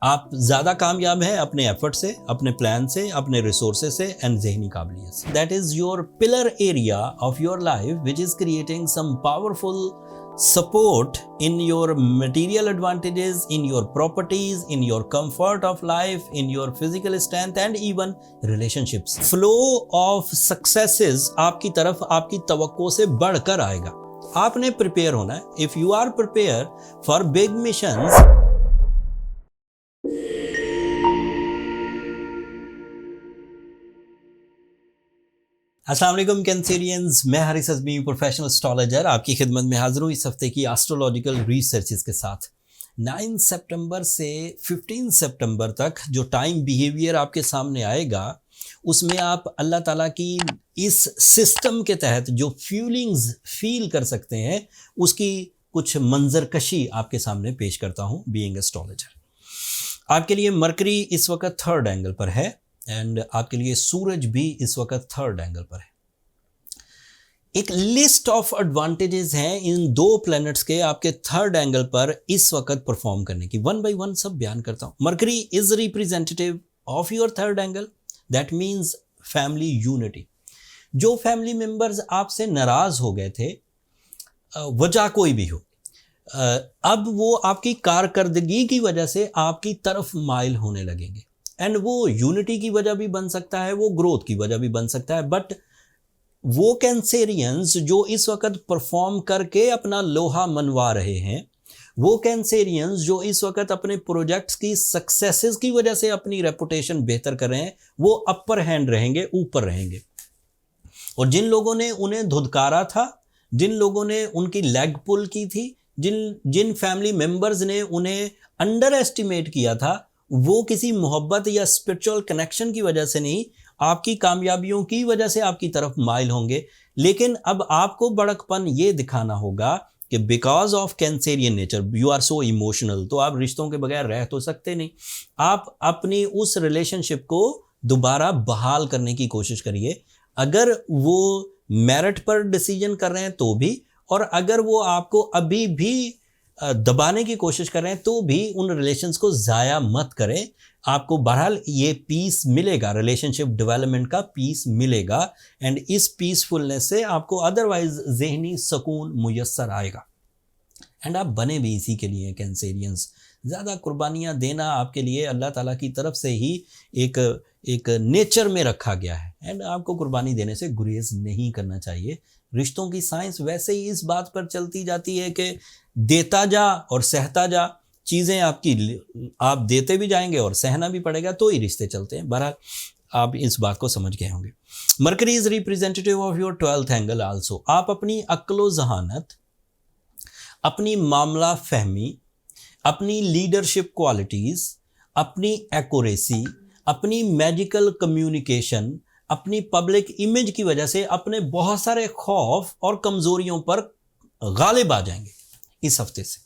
आप ज़्यादा कामयाब हैं अपने एफर्ट से, अपने प्लान से, अपने रिसोर्सेज से एंड ज़हनी काबिलियत से। That is your pillar area of your life which is creating some powerful support in your material advantages, in your properties, in your comfort of life, in your physical strength and even relationships. Flow of successes आपकी तरफ आपकी तवक्को से बढ़कर आएगा। आपने prepare होना है। If you are prepared for big missions, अस्सलाम वालेकुम कैंसेरियंस, मैं हारिस अज़मी प्रोफेशनल एस्ट्रोलॉजर आपकी खिदमत में हाजिर हूँ इस हफ्ते की एस्ट्रोलॉजिकल रिसर्चेस के साथ। 9 सितंबर से 15 सितंबर तक जो टाइम बिहेवियर आपके सामने आएगा उसमें आप अल्लाह ताला की इस सिस्टम के तहत जो फीलिंग्स फील कर सकते हैं उसकी कुछ मंजरकशी आपके सामने पेश करता हूँ बीइंग एस्ट्रोलॉजर। आपके लिए मरकरी इस वक्त 3rd एंगल पर है एंड आपके लिए सूरज भी इस वक्त 3rd एंगल पर है। एक लिस्ट ऑफ एडवांटेजेस हैं इन दो प्लैनेट्स के आपके 3rd एंगल पर इस वक्त परफॉर्म करने की। वन बाय वन सब बयान करता हूं। Mercury is representative of your 3rd angle, that means family unity. जो फैमिली मेंबर्स आपसे नाराज हो गए थे, वजह कोई भी हो, अब वो आपकी कारकर्दगी की वजह से आपकी तरफ माइल होने लगेंगे एंड वो यूनिटी की वजह भी बन सकता है, वो ग्रोथ की वजह भी बन सकता है। बट वो कैंसेरियंस जो इस वक्त परफॉर्म करके अपना लोहा मनवा रहे हैं, वो कैंसेरियंस जो इस वक्त अपने प्रोजेक्ट्स की सक्सेसेस की वजह से अपनी रेपुटेशन बेहतर कर रहे हैं, वो अपर हैंड रहेंगे, ऊपर रहेंगे। और जिन लोगों ने उन्हें धुतकारा था, जिन लोगों ने उनकी लेग पुल की थी, जिन फैमिली मेंबर्स ने उन्हें अंडर एस्टिमेट किया था, वो किसी मोहब्बत या स्पिरिचुअल कनेक्शन की वजह से नहीं, आपकी कामयाबियों की वजह से आपकी तरफ माइल होंगे। लेकिन अब आपको बड़कपन ये दिखाना होगा कि because of Cancerian nature you are so emotional, तो आप रिश्तों के बगैर रह तो सकते नहीं। आप अपनी उस रिलेशनशिप को दोबारा बहाल करने की कोशिश करिए। अगर वो मेरिट पर डिसीजन कर रहे हैं तो भी, और अगर वो आपको अभी भी दबाने की कोशिश कर रहे हैं तो भी उन रिलेशंस को ज़ाया मत करें। आपको बहरहाल ये पीस मिलेगा, रिलेशनशिप डेवलपमेंट का पीस मिलेगा एंड इस पीसफुलनेस से आपको अदरवाइज जहनी सुकून मुयस्सर आएगा। एंड आप बने भी इसी के लिए कैंसेरियंस। ज़्यादा कुर्बानियाँ देना आपके लिए अल्लाह ताला की तरफ से ही एक नेचर में रखा गया है एंड आपको कुर्बानी देने से गुरेज नहीं करना चाहिए। रिश्तों की साइंस वैसे ही इस बात पर चलती जाती है कि देता जा और सहता जा। चीज़ें आपकी आप देते भी जाएंगे और सहना भी पड़ेगा, तो ही रिश्ते चलते हैं। बहरहाल आप इस बात को समझ गए होंगे। Mercury is representative of your 12th angle also. आप अपनी अक्लो जहानत, अपनी मामला फहमी, अपनी लीडरशिप क्वालिटीज़, अपनी एक्यूरेसी, अपनी मैजिकल कम्युनिकेशन, अपनी पब्लिक इमेज की वजह से अपने बहुत सारे खौफ और कमज़ोरियों पर गालिब आ जाएंगे इस हफ्ते से।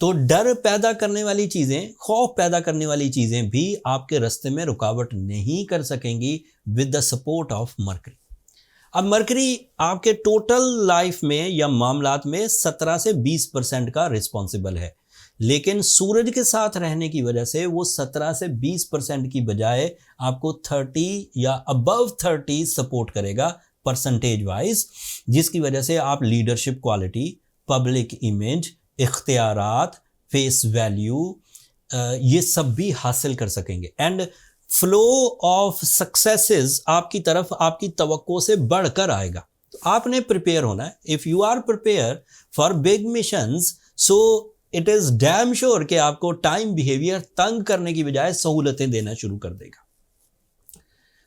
तो डर पैदा करने वाली चीज़ें, खौफ पैदा करने वाली चीज़ें भी आपके रास्ते में रुकावट नहीं कर सकेंगी with the support of mercury. अब मरकरी आपके टोटल लाइफ में या मामलात में 17 से 20% का रिस्पॉन्सिबल है, लेकिन सूरज के साथ रहने की वजह से वो 17 से 20% की बजाय आपको 30 या अबव 30 सपोर्ट करेगा परसेंटेज वाइज, जिसकी वजह से आप लीडरशिप क्वालिटी, पब्लिक इमेज, इख्तियारात, फेस वैल्यू, ये सब भी हासिल कर सकेंगे एंड फ्लो ऑफ सक्सेसेस आपकी तरफ आपकी तवक्को से बढ़कर आएगा। तो आपने प्रिपेयर होना है। If you are prepare for big missions, so it is damn sure कि आपको टाइम बिहेवियर तंग करने की बजाय सहूलतें देना शुरू कर देगा।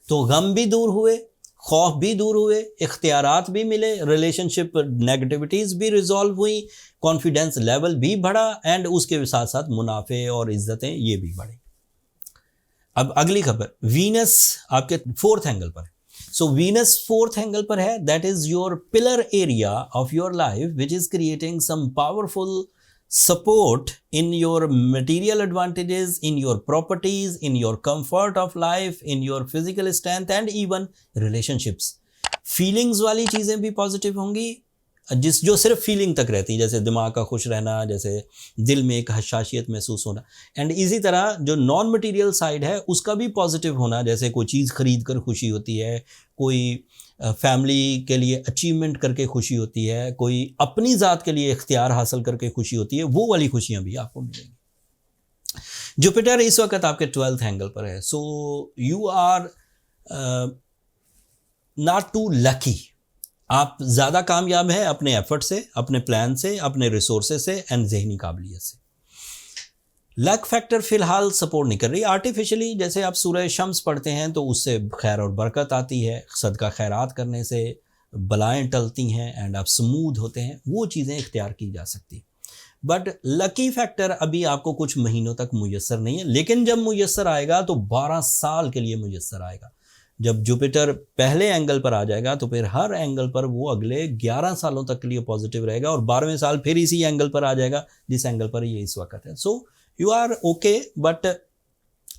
तो गम भी दूर हुए, खौफ भी दूर हुए, इख्तियारात भी मिले, रिलेशनशिप नेगेटिविटीज़ भी रिजॉल्व हुई, कॉन्फिडेंस लेवल भी बढ़ा एंड उसके साथ साथ मुनाफे और इज्जतें ये भी बढ़ी। अब अगली खबर, वीनस आपके 4th एंगल पर है। सो वीनस 4th एंगल पर है, that is your pillar area of your life which is creating some powerful support in your material advantages, in your properties, in your comfort of life, in your physical strength and even relationships. Feelings वाली चीज़ें भी positive होंगी, जिस जो सिर्फ feeling तक रहती है, जैसे दिमाग का खुश रहना, जैसे दिल में एक हशाशियत महसूस होना। एंड इसी तरह जो नॉन मटेरियल साइड है उसका भी पॉजिटिव होना, जैसे कोई चीज़ खरीद कर खुशी होती है, कोई फैमिली के लिए अचीवमेंट करके खुशी होती है, कोई अपनी ज़ात के लिए इख्तियार हासिल करके खुशी होती है, वो वाली खुशियाँ भी आपको मिलेंगी। जुपिटर इस वक्त आपके 12th एंगल पर है, so you are not too lucky. आप ज़्यादा कामयाब हैं अपने एफर्ट से, अपने प्लान से, अपने रिसोर्सेज से एंड जहनी काबिलियत से। लक फैक्टर फिलहाल सपोर्ट नहीं कर रही। आर्टिफिशियली जैसे आप सूरह शम्स पढ़ते हैं तो उससे खैर और बरकत आती है, सदका खैरात करने से बलाएं टलती हैं एंड आप स्मूथ होते हैं, वो चीज़ें इख्तियार की जा सकती। बट लकी फैक्टर अभी आपको कुछ महीनों तक मुयस्सर नहीं है, लेकिन जब मुयस्सर आएगा तो 12 साल के लिए मुयस्सर आएगा। जब जुपिटर पहले एंगल पर आ जाएगा तो फिर हर एंगल पर वो अगले 11 सालों तक के लिए पॉजिटिव रहेगा, और 12वें साल फिर इसी एंगल पर आ जाएगा जिस एंगल पर ये इस वक्त है। So you are okay, but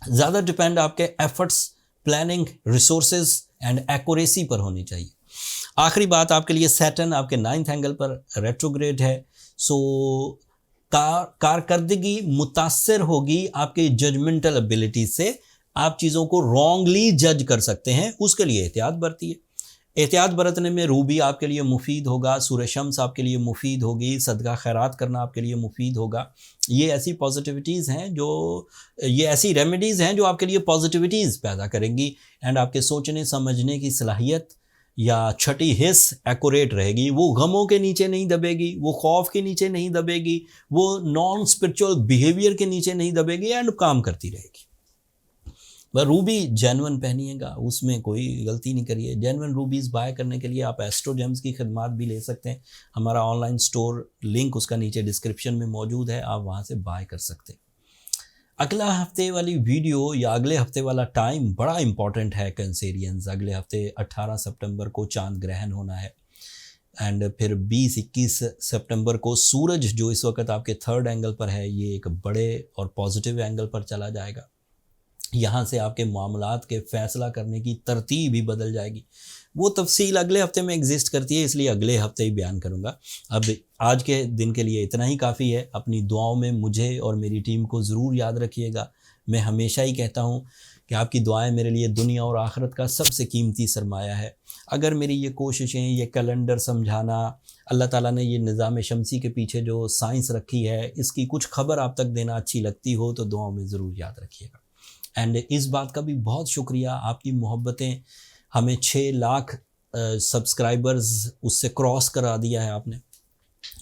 ज़्यादा डिपेंड आपके efforts, planning, resources and accuracy पर होनी चाहिए। आखिरी बात आपके लिए, सैटर्न आपके 9th एंगल पर रेट्रोग्रेड है। सो कारकर्दगी मुतासर होगी आपके जजमेंटल एबिलिटी से, आप चीज़ों को रॉन्गली जज कर सकते हैं, उसके लिए एहतियात बरतिए। एहतियात बरतने में रूबी आपके लिए मुफीद होगा, सूरह शम्स आपके लिए मुफीद होगी, सदका खैरात करना आपके लिए मुफीद होगा। ये ऐसी पॉजिटिविटीज़ हैं जो, ये ऐसी रेमेडीज़ हैं जो आपके लिए पॉजिटिविटीज़ पैदा करेंगी एंड आपके सोचने समझने की सलाहियत या छठी हिस्स एक्यूरेट रहेगी। वो गमों के नीचे नहीं दबेगी, वो खौफ के नीचे नहीं दबेगी, वो नॉन स्पिरिचुअल बिहेवियर के नीचे नहीं दबेगी एंड काम करती रहेगी। वह रूबी जेन्युइन पहनिएगा, उसमें कोई गलती नहीं करिए। जेन्युइन रूबीज़ बाय करने के लिए आप एस्ट्रो जेम्स की खिदमात भी ले सकते हैं। हमारा ऑनलाइन स्टोर लिंक उसका नीचे डिस्क्रिप्शन में मौजूद है, आप वहाँ से बाय कर सकते हैं। अगला हफ्ते वाली वीडियो या अगले हफ्ते वाला टाइम बड़ा इंपॉर्टेंट है कैंसेरियंस। अगले हफ्ते 18 सितंबर को चांद ग्रहण होना है एंड फिर 20-21 सितंबर को सूरज जो इस वक्त आपके 3rd एंगल पर है, ये एक बड़े और पॉजिटिव एंगल पर चला जाएगा। यहाँ से आपके मामलात के फ़ैसला करने की तरतीब ही बदल जाएगी। वो तफसील अगले हफ्ते में एग्जिस्ट करती है, इसलिए अगले हफ्ते ही बयान करूँगा। अब आज के दिन के लिए इतना ही काफ़ी है। अपनी दुआओं में मुझे और मेरी टीम को ज़रूर याद रखिएगा। मैं हमेशा ही कहता हूँ कि आपकी दुआएं मेरे लिए दुनिया और आखिरत का सबसे कीमती सरमाया है। अगर मेरी ये कोशिशें, ये कैलेंडर समझाना, अल्लाह ताला ने ये निज़ाम शमसी के पीछे जो साइंस रखी है, इसकी कुछ खबर आप तक देना अच्छी लगती हो तो दुआओं में ज़रूर याद रखिएगा। एंड इस बात का भी बहुत शुक्रिया, आपकी मोहब्बतें हमें 6 लाख सब्सक्राइबर्स उससे क्रॉस करा दिया है आपने,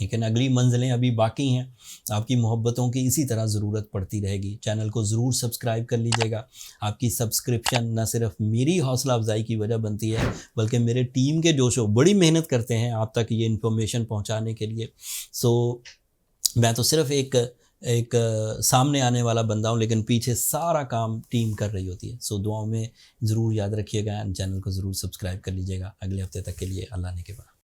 लेकिन अगली मंजिलें अभी बाकी हैं। आपकी मोहब्बतों की इसी तरह ज़रूरत पड़ती रहेगी। चैनल को ज़रूर सब्सक्राइब कर लीजिएगा। आपकी सब्सक्रिप्शन न सिर्फ मेरी हौसला अफजाई की वजह बनती है, बल्कि मेरे टीम के जो बड़ी मेहनत करते हैं आप तक ये इन्फॉर्मेशन पहुंचाने के लिए। सो मैं तो सिर्फ एक सामने आने वाला बंदा हूँ, लेकिन पीछे सारा काम टीम कर रही होती है। सो दुआओं में ज़रूर याद रखिएगा एंड चैनल को ज़रूर सब्सक्राइब कर लीजिएगा। अगले हफ्ते तक के लिए अल्लाह ने के बाद।